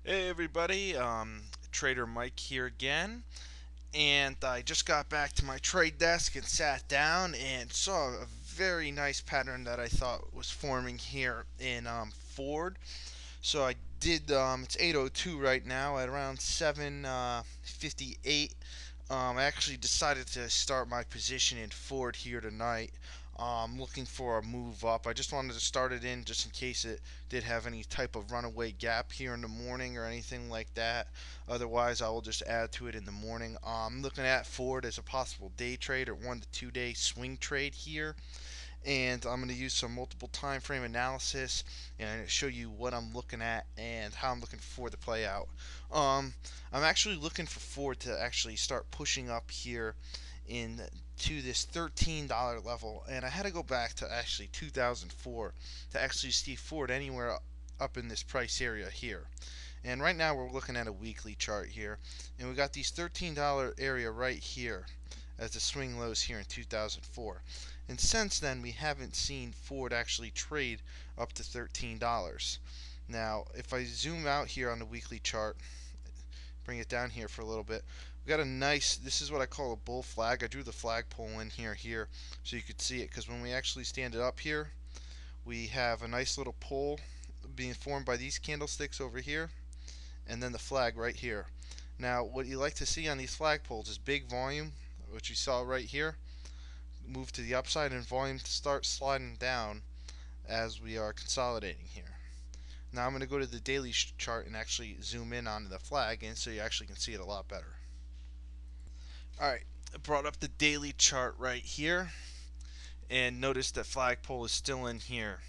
Hey everybody, Trader Mike here again, and I just got back to my trade desk and sat down and saw a very nice pattern that I thought was forming here in Ford. So I did. It's 8:02 right now at around 7:58. I actually decided to start my position in Ford here tonight. Looking for a move up. I just wanted to start it in just in case it did have any type of runaway gap here in the morning or anything like that. Otherwise, I will just add to it in the morning. I'm looking at Ford as a possible day trade or 1 to 2 day swing trade here, and I'm going to use some multiple time frame analysis and show you what I'm looking at and how I'm looking for the play out. Um, I'm actually looking for Ford to actually start pushing up here in to this $13 level, and I had to go back to actually 2004 to actually see Ford anywhere up in this price area here. And right now we're looking at a weekly chart here, and we got these $13 area right here as the swing lows here in 2004. And since then, we haven't seen Ford actually trade up to $13. Now, if I zoom out here on the weekly chart, bring it down here for a little bit, we got a nice, this is what I call a bull flag. I drew the flagpole in here so you could see it, because when we actually stand it up here, we have a nice little pole being formed by these candlesticks over here, and then the flag right here. Now, what you like to see on these flagpoles is big volume, which you saw right here, move to the upside, and volume to start sliding down as we are consolidating here. Now I'm going to go to the daily chart and actually zoom in on the flag, and so you actually can see it a lot better. Alright, I brought up the daily chart right here, and notice that flagpole is still in here.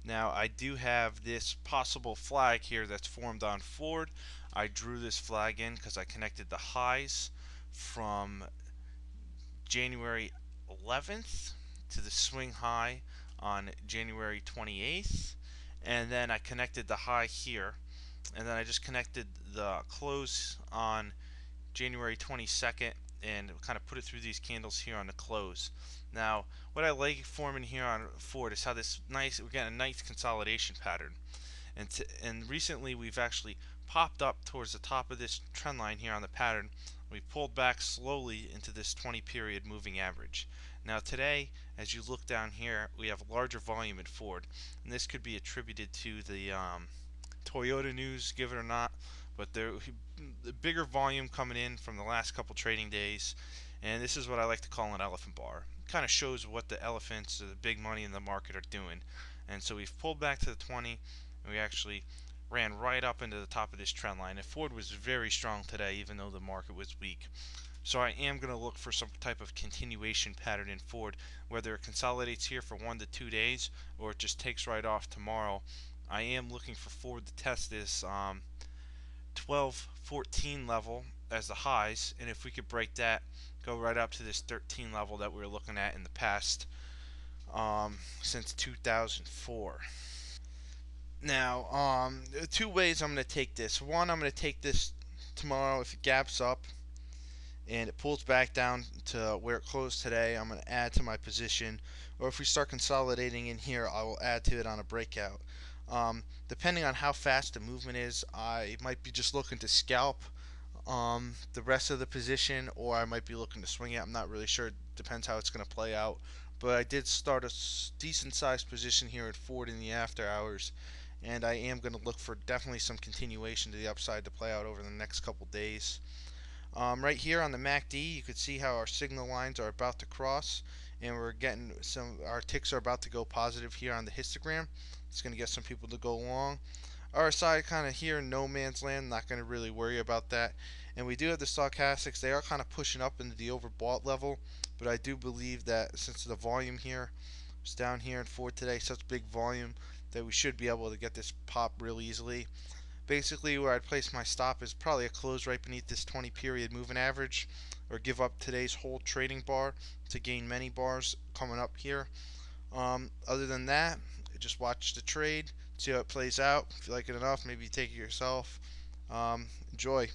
Now I do have this possible flag here that's formed on Ford. I drew this flag in because I connected the highs from January 11th to the swing high on January 28th, and then I connected the high here, and then I just connected the close on January 22nd and kind of put it through these candles here on the close. Now, what I like forming here on Ford is how we're getting a nice consolidation pattern. And recently we've actually popped up towards the top of this trend line here on the pattern. We pulled back slowly into this 20 period moving average. Now today, as you look down here, we have larger volume in Ford, and this could be attributed to the Toyota news, give it or not, but the bigger volume coming in from the last couple trading days, and this is what I like to call an elephant bar. It kind of shows what the elephants, the big money in the market, are doing. And so we've pulled back to the 20, and we actually ran right up into the top of this trend line. And Ford was very strong today, even though the market was weak. So I am going to look for some type of continuation pattern in Ford, whether it consolidates here for 1 to 2 days or it just takes right off tomorrow. I am looking for Ford to test this 12-14 level as the highs, and if we could break that, go right up to this 13 level that we were looking at in the past since 2004. Now, two ways I'm going to take this. One, I'm going to take this tomorrow if it gaps up and it pulls back down to where it closed today. I'm going to add to my position, or if we start consolidating in here, I will add to it on a breakout. Depending on how fast the movement is, I might be just looking to scalp the rest of the position, or I might be looking to swing it. I'm not really sure. It depends how it's going to play out. But I did start a decent sized position here at Ford in the after hours, and I am going to look for definitely some continuation to the upside to play out over the next couple days. Right here on the MACD, you can see how our signal lines are about to cross, and we're getting our ticks are about to go positive here on the histogram. It's going to get some people to go long. RSI kind of here in no man's land, not going to really worry about that. And we do have the stochastics, they are kind of pushing up into the overbought level, but I do believe that since the volume here is down here in Ford today, such big volume, that we should be able to get this pop real easily. Basically, where I'd place my stop is probably a close right beneath this 20 period moving average, or give up today's whole trading bar to gain many bars coming up here. Other than that, just watch the trade, see how it plays out. If you like it enough, maybe take it yourself. Enjoy.